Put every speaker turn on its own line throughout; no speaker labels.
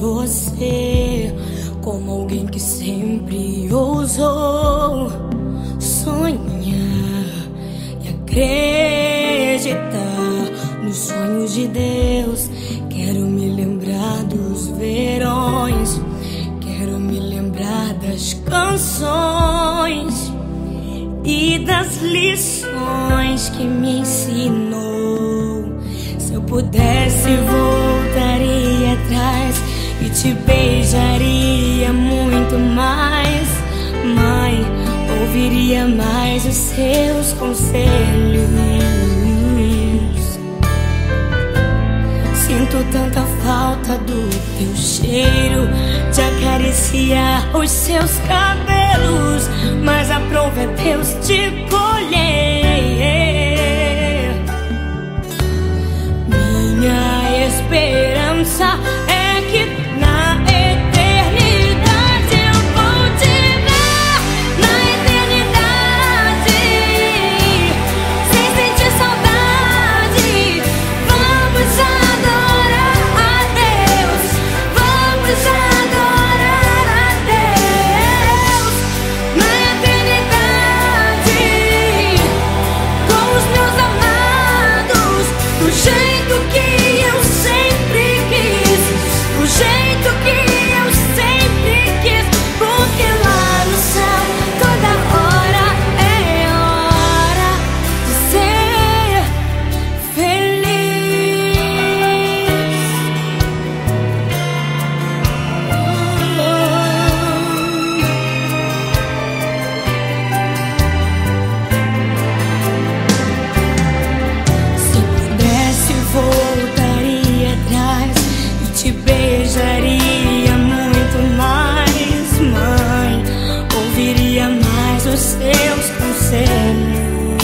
você como alguém que sempre ousou sonhar e acreditar nos sonhos de Deus. Quero me lembrar dos verões, quero me lembrar das canções e das lições que me ensinou. Se eu pudesse, voltaria atrás e te beijaria muito mais. Mãe, ouviria mais os seus conselhos. Sinto tanta falta do teu cheiro, de acariciar os seus cabelos, mas a prova é Deus te colher. Minha esperança é que na eternidade eu vou te ver. Na eternidade, sem sentir saudade, vamos adorar a Deus. Vamos adorar a Deus. Na eternidade, com os meus amados, do jeito que eu sempre quis, do jeito que eu sempre quis, porque lá no céu toda hora é hora de ser feliz. Se pudesse, voltaria atrás e te beijaria muito mais. Mãe, ouviria mais os seus conselhos.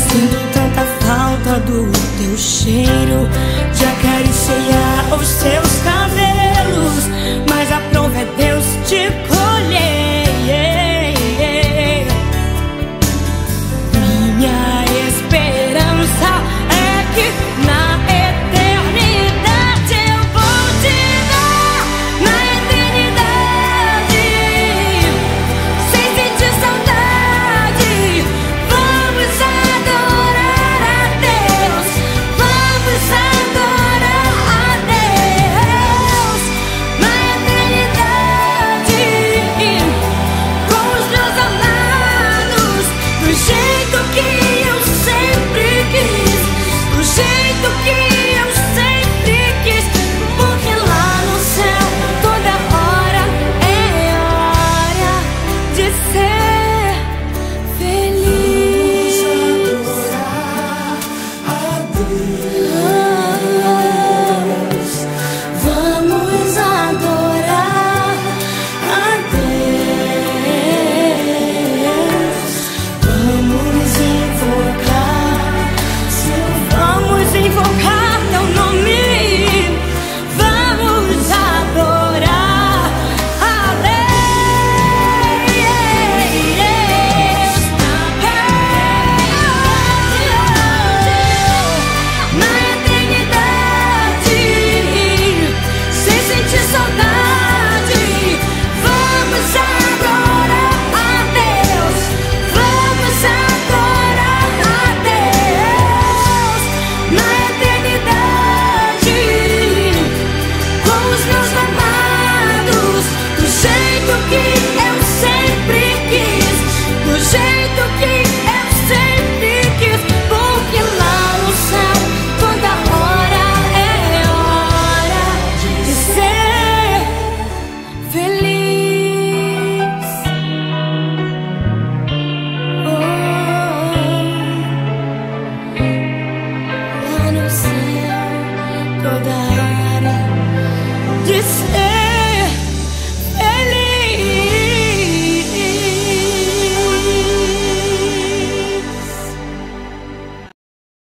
Sinto tanta falta do teu cheiro, de acariciar os seus cabelos,